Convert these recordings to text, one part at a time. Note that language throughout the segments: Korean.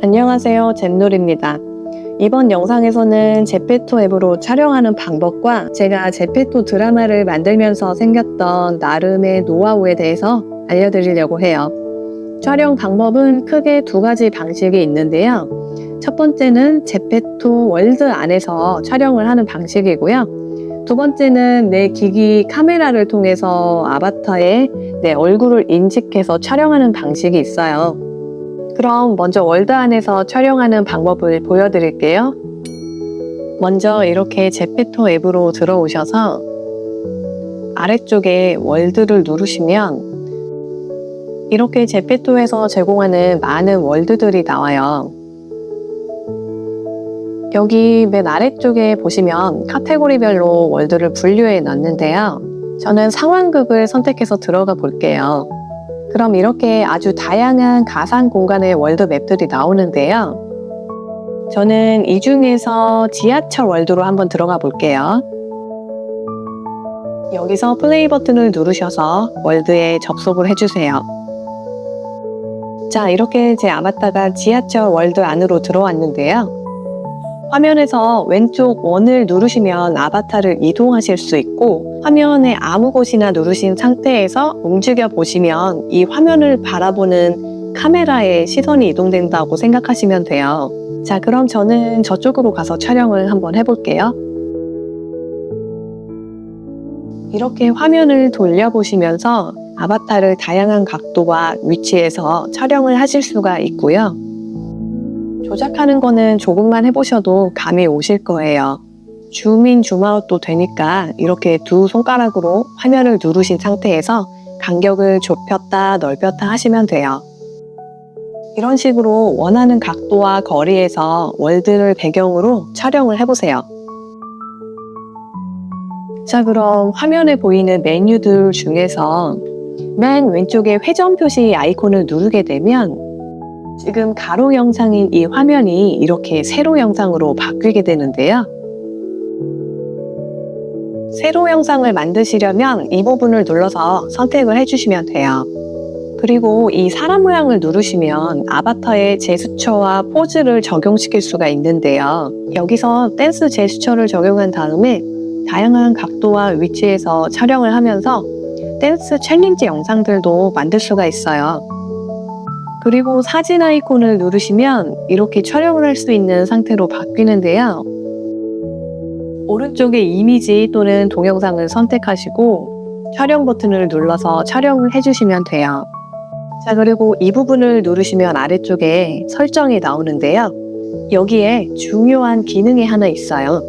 안녕하세요, 젠놀입니다. 이번 영상에서는 제페토 앱으로 촬영하는 방법과 제가 제페토 드라마를 만들면서 생겼던 나름의 노하우에 대해서 알려드리려고 해요. 촬영 방법은 크게 두 가지 방식이 있는데요. 첫 번째는 제페토 월드 안에서 촬영을 하는 방식이고요. 두 번째는 내 기기 카메라를 통해서 아바타에 내 얼굴을 인식해서 촬영하는 방식이 있어요. 그럼 먼저 월드 안에서 촬영하는 방법을 보여드릴게요. 먼저 이렇게 제페토 앱으로 들어오셔서 아래쪽에 월드를 누르시면 이렇게 제페토에서 제공하는 많은 월드들이 나와요. 여기 맨 아래쪽에 보시면 카테고리별로 월드를 분류해 놨는데요. 저는 상황극을 선택해서 들어가 볼게요. 그럼 이렇게 아주 다양한 가상 공간의 월드 맵들이 나오는데요. 저는 이 중에서 지하철 월드로 한번 들어가 볼게요. 여기서 플레이 버튼을 누르셔서 월드에 접속을 해주세요. 자, 이렇게 제 아바타가 지하철 월드 안으로 들어왔는데요. 화면에서 왼쪽 원을 누르시면 아바타를 이동하실 수 있고, 화면에 아무 곳이나 누르신 상태에서 움직여 보시면 이 화면을 바라보는 카메라에 시선이 이동된다고 생각하시면 돼요. 자, 그럼 저는 저쪽으로 가서 촬영을 한번 해볼게요. 이렇게 화면을 돌려보시면서 아바타를 다양한 각도와 위치에서 촬영을 하실 수가 있고요. 조작하는 거는 조금만 해보셔도 감이 오실 거예요. 줌인 줌아웃도 되니까 이렇게 두 손가락으로 화면을 누르신 상태에서 간격을 좁혔다 넓혔다 하시면 돼요. 이런 식으로 원하는 각도와 거리에서 월드를 배경으로 촬영을 해보세요. 자, 그럼 화면에 보이는 메뉴들 중에서 맨 왼쪽에 회전 표시 아이콘을 누르게 되면 지금 가로 영상인 이 화면이 이렇게 세로 영상으로 바뀌게 되는데요. 세로 영상을 만드시려면 이 부분을 눌러서 선택을 해주시면 돼요. 그리고 이 사람 모양을 누르시면 아바타의 제스처와 포즈를 적용시킬 수가 있는데요. 여기서 댄스 제스처를 적용한 다음에 다양한 각도와 위치에서 촬영을 하면서 댄스 챌린지 영상들도 만들 수가 있어요. 그리고 사진 아이콘을 누르시면 이렇게 촬영을 할 수 있는 상태로 바뀌는데요. 오른쪽에 이미지 또는 동영상을 선택하시고 촬영 버튼을 눌러서 촬영을 해주시면 돼요. 자, 그리고 이 부분을 누르시면 아래쪽에 설정이 나오는데요. 여기에 중요한 기능이 하나 있어요.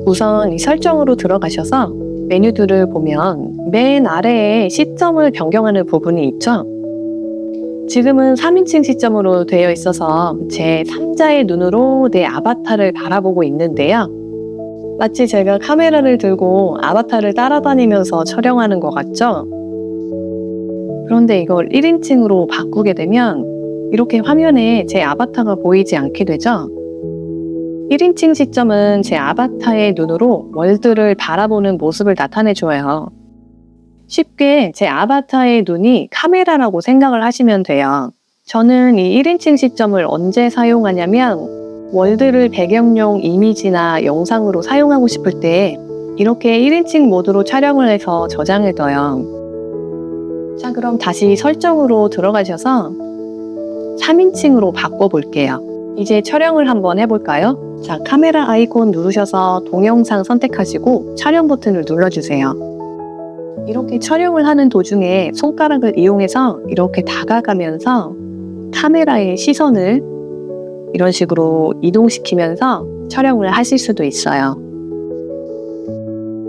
우선 이 설정으로 들어가셔서 메뉴들을 보면 맨 아래에 시점을 변경하는 부분이 있죠. 지금은 3인칭 시점으로 되어 있어서 제 3자의 눈으로 내 아바타를 바라보고 있는데요. 마치 제가 카메라를 들고 아바타를 따라다니면서 촬영하는 것 같죠? 그런데 이걸 1인칭으로 바꾸게 되면 이렇게 화면에 제 아바타가 보이지 않게 되죠? 1인칭 시점은 제 아바타의 눈으로 월드를 바라보는 모습을 나타내줘요. 쉽게 제 아바타의 눈이 카메라라고 생각을 하시면 돼요. 저는 이 1인칭 시점을 언제 사용하냐면 월드를 배경용 이미지나 영상으로 사용하고 싶을 때 이렇게 1인칭 모드로 촬영을 해서 저장을 둬요. 자, 그럼 다시 설정으로 들어가셔서 3인칭으로 바꿔볼게요. 이제 촬영을 한번 해볼까요? 자, 카메라 아이콘 누르셔서 동영상 선택하시고 촬영 버튼을 눌러주세요. 이렇게 촬영을 하는 도중에 손가락을 이용해서 이렇게 다가가면서 카메라의 시선을 이런 식으로 이동시키면서 촬영을 하실 수도 있어요.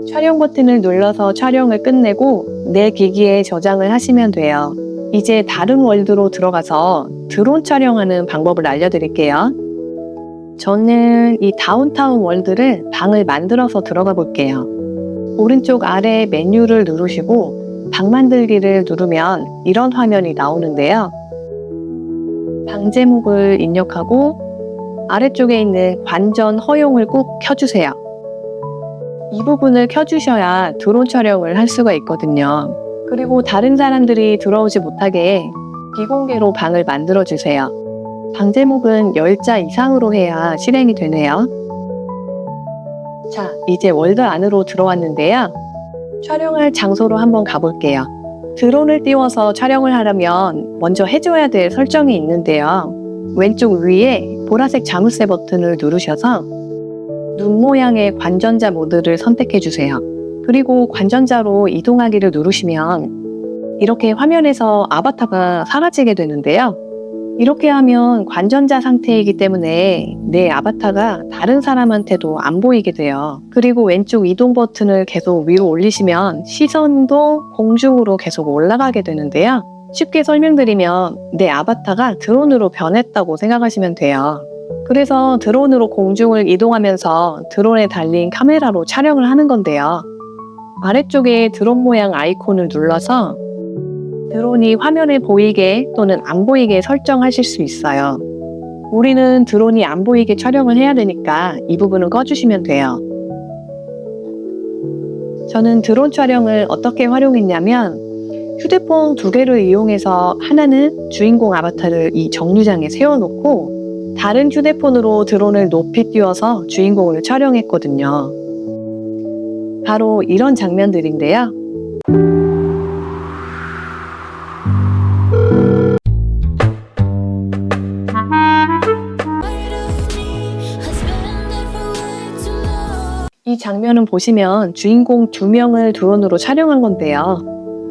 촬영 버튼을 눌러서 촬영을 끝내고 내 기기에 저장을 하시면 돼요. 이제 다른 월드로 들어가서 드론 촬영하는 방법을 알려드릴게요. 저는 이 다운타운 월드를 방을 만들어서 들어가 볼게요. 오른쪽 아래 메뉴를 누르시고 방 만들기를 누르면 이런 화면이 나오는데요. 방 제목을 입력하고 아래쪽에 있는 관전 허용을 꼭 켜주세요. 이 부분을 켜주셔야 드론 촬영을 할 수가 있거든요. 그리고 다른 사람들이 들어오지 못하게 비공개로 방을 만들어주세요. 방 제목은 10자 이상으로 해야 실행이 되네요. 자, 이제 월드 안으로 들어왔는데요. 촬영할 장소로 한번 가볼게요. 드론을 띄워서 촬영을 하려면 먼저 해줘야 될 설정이 있는데요. 왼쪽 위에 보라색 자물쇠 버튼을 누르셔서 눈 모양의 관전자 모드를 선택해주세요. 그리고 관전자로 이동하기를 누르시면 이렇게 화면에서 아바타가 사라지게 되는데요. 이렇게 하면 관전자 상태이기 때문에 내 아바타가 다른 사람한테도 안 보이게 돼요. 그리고 왼쪽 이동 버튼을 계속 위로 올리시면 시선도 공중으로 계속 올라가게 되는데요. 쉽게 설명드리면 내 아바타가 드론으로 변했다고 생각하시면 돼요. 그래서 드론으로 공중을 이동하면서 드론에 달린 카메라로 촬영을 하는 건데요. 아래쪽에 드론 모양 아이콘을 눌러서 드론이 화면에 보이게 또는 안 보이게 설정하실 수 있어요. 우리는 드론이 안 보이게 촬영을 해야 되니까 이 부분을 꺼주시면 돼요. 저는 드론 촬영을 어떻게 활용했냐면 휴대폰 2개를 이용해서 하나는 주인공 아바타를 이 정류장에 세워놓고 다른 휴대폰으로 드론을 높이 띄워서 주인공을 촬영했거든요. 바로 이런 장면들인데요. 이 장면은 보시면 주인공 2명을 드론으로 촬영한 건데요.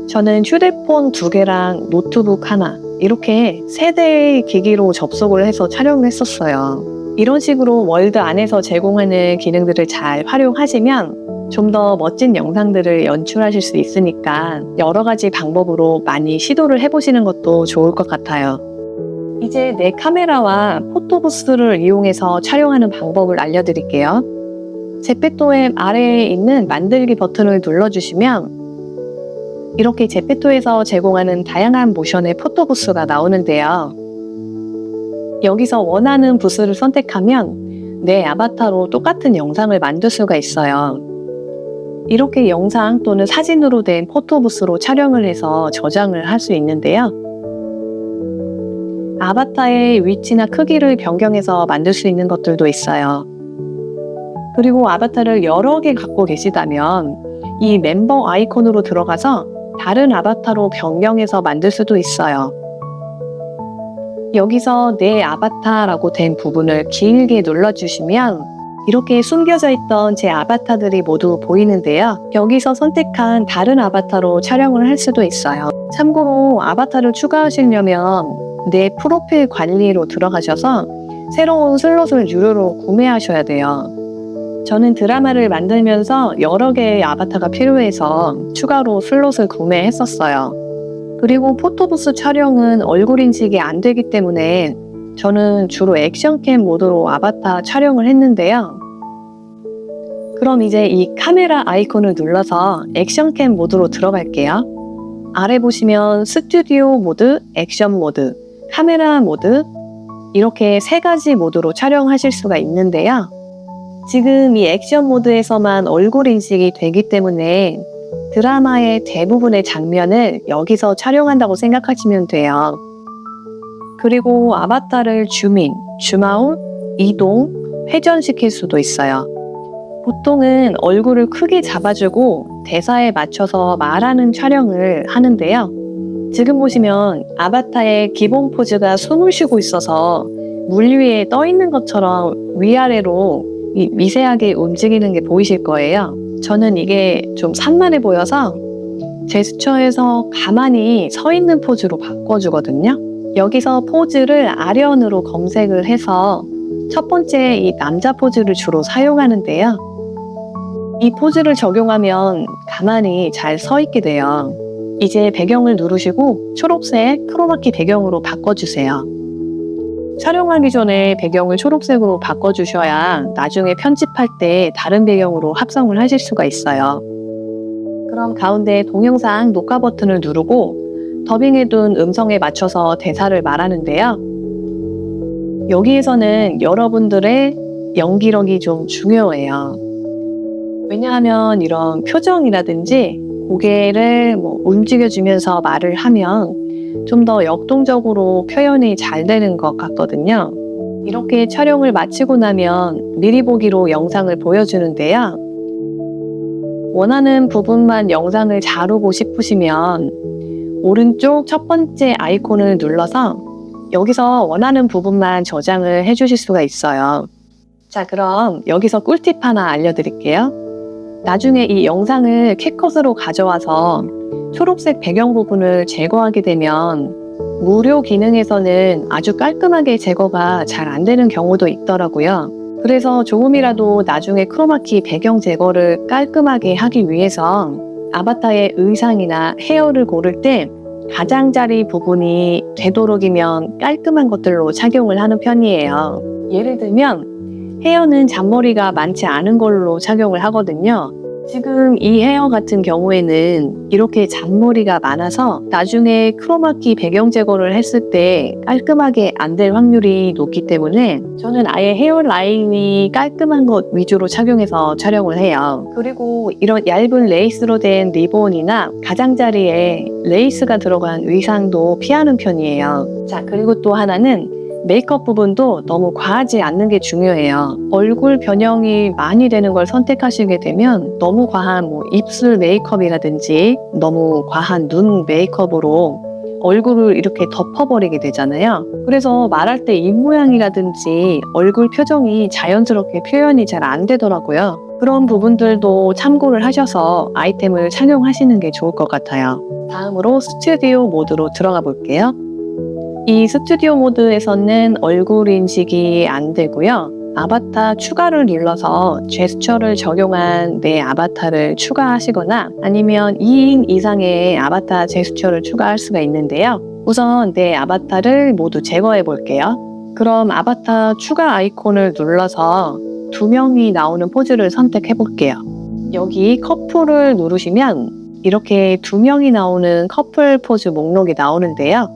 저는 휴대폰 2개랑 노트북 하나 이렇게 3대의 기기로 접속을 해서 촬영을 했었어요. 이런 식으로 월드 안에서 제공하는 기능들을 잘 활용하시면 좀 더 멋진 영상들을 연출하실 수 있으니까 여러 가지 방법으로 많이 시도를 해보시는 것도 좋을 것 같아요. 이제 내 카메라와 포토부스를 이용해서 촬영하는 방법을 알려드릴게요. 제페토 앱 아래에 있는 만들기 버튼을 눌러주시면 이렇게 제페토에서 제공하는 다양한 모션의 포토부스가 나오는데요. 여기서 원하는 부스를 선택하면 내 아바타로 똑같은 영상을 만들 수가 있어요. 이렇게 영상 또는 사진으로 된 포토부스로 촬영을 해서 저장을 할 수 있는데요. 아바타의 위치나 크기를 변경해서 만들 수 있는 것들도 있어요. 그리고 아바타를 여러 개 갖고 계시다면 이 멤버 아이콘으로 들어가서 다른 아바타로 변경해서 만들 수도 있어요. 여기서 내 아바타라고 된 부분을 길게 눌러주시면 이렇게 숨겨져 있던 제 아바타들이 모두 보이는데요. 여기서 선택한 다른 아바타로 촬영을 할 수도 있어요. 참고로 아바타를 추가하시려면 내 프로필 관리로 들어가셔서 새로운 슬롯을 유료로 구매하셔야 돼요. 저는 드라마를 만들면서 여러 개의 아바타가 필요해서 추가로 슬롯을 구매했었어요. 그리고 포토부스 촬영은 얼굴 인식이 안 되기 때문에 저는 주로 액션캠 모드로 아바타 촬영을 했는데요. 그럼 이제 이 카메라 아이콘을 눌러서 액션캠 모드로 들어갈게요. 아래 보시면 스튜디오 모드, 액션 모드, 카메라 모드 이렇게 3가지 모드로 촬영하실 수가 있는데요. 지금 이 액션 모드에서만 얼굴 인식이 되기 때문에 드라마의 대부분의 장면을 여기서 촬영한다고 생각하시면 돼요. 그리고 아바타를 줌인, 줌아웃, 이동, 회전시킬 수도 있어요. 보통은 얼굴을 크게 잡아주고 대사에 맞춰서 말하는 촬영을 하는데요. 지금 보시면 아바타의 기본 포즈가 숨을 쉬고 있어서 물 위에 떠 있는 것처럼 위아래로 미세하게 움직이는 게 보이실 거예요. 저는 이게 좀 산만해 보여서 제스처에서 가만히 서 있는 포즈로 바꿔주거든요. 여기서 포즈를 아련으로 검색을 해서 첫 번째 이 남자 포즈를 주로 사용하는데요. 이 포즈를 적용하면 가만히 잘 서 있게 돼요. 이제 배경을 누르시고 초록색 크로마키 배경으로 바꿔주세요. 촬영하기 전에 배경을 초록색으로 바꿔주셔야 나중에 편집할 때 다른 배경으로 합성을 하실 수가 있어요. 그럼 가운데 동영상 녹화 버튼을 누르고 더빙해둔 음성에 맞춰서 대사를 말하는데요. 여기에서는 여러분들의 연기력이 좀 중요해요. 왜냐하면 이런 표정이라든지 고개를 움직여주면서 말을 하면 좀 더 역동적으로 표현이 잘 되는 것 같거든요. 이렇게 촬영을 마치고 나면 미리 보기로 영상을 보여주는데요. 원하는 부분만 영상을 자르고 싶으시면 오른쪽 첫 번째 아이콘을 눌러서 여기서 원하는 부분만 저장을 해주실 수가 있어요. 자, 그럼 여기서 꿀팁 하나 알려드릴게요. 나중에 이 영상을 캡컷으로 가져와서 초록색 배경 부분을 제거하게 되면 무료 기능에서는 아주 깔끔하게 제거가 잘 안 되는 경우도 있더라고요. 그래서 조금이라도 나중에 크로마키 배경 제거를 깔끔하게 하기 위해서 아바타의 의상이나 헤어를 고를 때 가장자리 부분이 되도록이면 깔끔한 것들로 착용을 하는 편이에요. 예를 들면 헤어는 잔머리가 많지 않은 걸로 착용을 하거든요. 지금 이 헤어 같은 경우에는 이렇게 잔머리가 많아서 나중에 크로마키 배경 제거를 했을 때 깔끔하게 안 될 확률이 높기 때문에 저는 아예 헤어 라인이 깔끔한 것 위주로 착용해서 촬영을 해요. 그리고 이런 얇은 레이스로 된 리본이나 가장자리에 레이스가 들어간 의상도 피하는 편이에요. 자, 그리고 또 하나는 메이크업 부분도 너무 과하지 않는 게 중요해요. 얼굴 변형이 많이 되는 걸 선택하시게 되면 너무 과한 입술 메이크업이라든지 너무 과한 눈 메이크업으로 얼굴을 이렇게 덮어버리게 되잖아요. 그래서 말할 때 입모양이라든지 얼굴 표정이 자연스럽게 표현이 잘 안 되더라고요. 그런 부분들도 참고를 하셔서 아이템을 착용하시는 게 좋을 것 같아요. 다음으로 스튜디오 모드로 들어가 볼게요. 이 스튜디오 모드에서는 얼굴 인식이 안 되고요. 아바타 추가를 눌러서 제스처를 적용한 내 아바타를 추가하시거나 아니면 2인 이상의 아바타 제스처를 추가할 수가 있는데요. 우선 내 아바타를 모두 제거해 볼게요. 그럼 아바타 추가 아이콘을 눌러서 2명이 나오는 포즈를 선택해 볼게요. 여기 커플을 누르시면 이렇게 2명이 나오는 커플 포즈 목록이 나오는데요.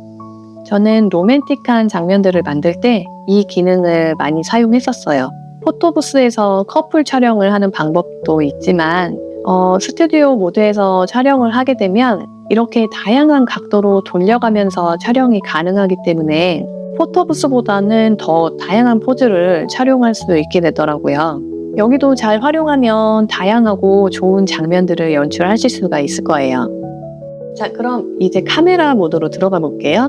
저는 로맨틱한 장면들을 만들 때 이 기능을 많이 사용했었어요. 포토부스에서 커플 촬영을 하는 방법도 있지만 스튜디오 모드에서 촬영을 하게 되면 이렇게 다양한 각도로 돌려가면서 촬영이 가능하기 때문에 포토부스보다는 더 다양한 포즈를 촬영할 수 있게 되더라고요. 여기도 잘 활용하면 다양하고 좋은 장면들을 연출하실 수가 있을 거예요. 자, 그럼 이제 카메라 모드로 들어가 볼게요.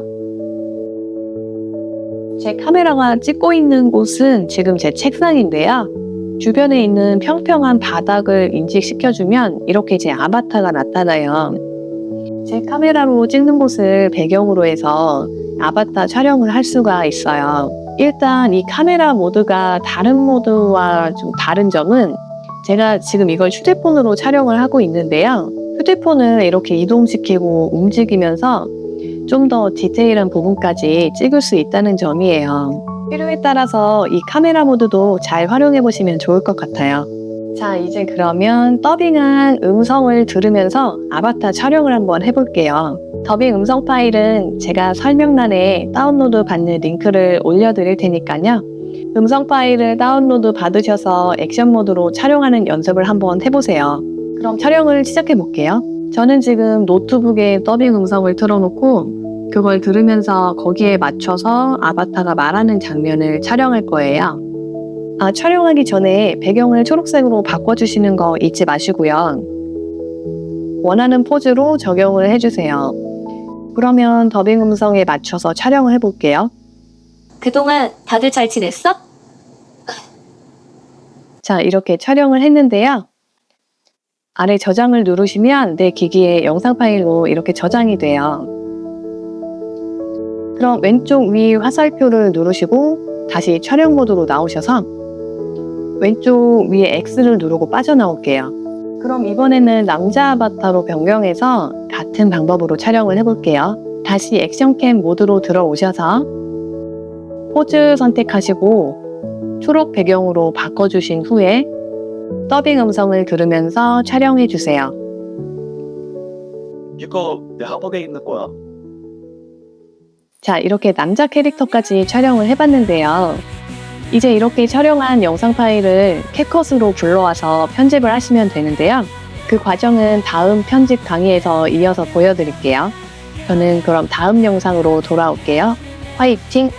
제 카메라가 찍고 있는 곳은 지금 제 책상인데요. 주변에 있는 평평한 바닥을 인식시켜주면 이렇게 제 아바타가 나타나요. 제 카메라로 찍는 곳을 배경으로 해서 아바타 촬영을 할 수가 있어요. 일단 이 카메라 모드가 다른 모드와 좀 다른 점은 제가 지금 이걸 휴대폰으로 촬영을 하고 있는데요. 휴대폰을 이렇게 이동시키고 움직이면서 좀 더 디테일한 부분까지 찍을 수 있다는 점이에요. 필요에 따라서 이 카메라 모드도 잘 활용해 보시면 좋을 것 같아요. 자, 이제 그러면 더빙한 음성을 들으면서 아바타 촬영을 한번 해볼게요. 더빙 음성 파일은 제가 설명란에 다운로드 받는 링크를 올려드릴 테니까요. 음성 파일을 다운로드 받으셔서 액션 모드로 촬영하는 연습을 한번 해보세요. 그럼 촬영을 시작해 볼게요. 저는 지금 노트북에 더빙 음성을 틀어놓고 그걸 들으면서 거기에 맞춰서 아바타가 말하는 장면을 촬영할 거예요. 촬영하기 전에 배경을 초록색으로 바꿔주시는 거 잊지 마시고요. 원하는 포즈로 적용을 해주세요. 그러면 더빙 음성에 맞춰서 촬영을 해볼게요. 그동안 다들 잘 지냈어? 자, 이렇게 촬영을 했는데요. 아래 저장을 누르시면 내 기기에 영상 파일로 이렇게 저장이 돼요. 그럼 왼쪽 위 화살표를 누르시고 다시 촬영 모드로 나오셔서 왼쪽 위에 X를 누르고 빠져나올게요. 그럼 이번에는 남자 아바타로 변경해서 같은 방법으로 촬영을 해볼게요. 다시 액션캠 모드로 들어오셔서 포즈 선택하시고 초록 배경으로 바꿔주신 후에 더빙 음성을 들으면서 촬영해주세요. 이거 내 학원에 있는 거야. 자, 이렇게 남자 캐릭터까지 촬영을 해봤는데요. 이제 이렇게 촬영한 영상 파일을 캡컷으로 불러와서 편집을 하시면 되는데요. 그 과정은 다음 편집 강의에서 이어서 보여드릴게요. 저는 그럼 다음 영상으로 돌아올게요. 화이팅!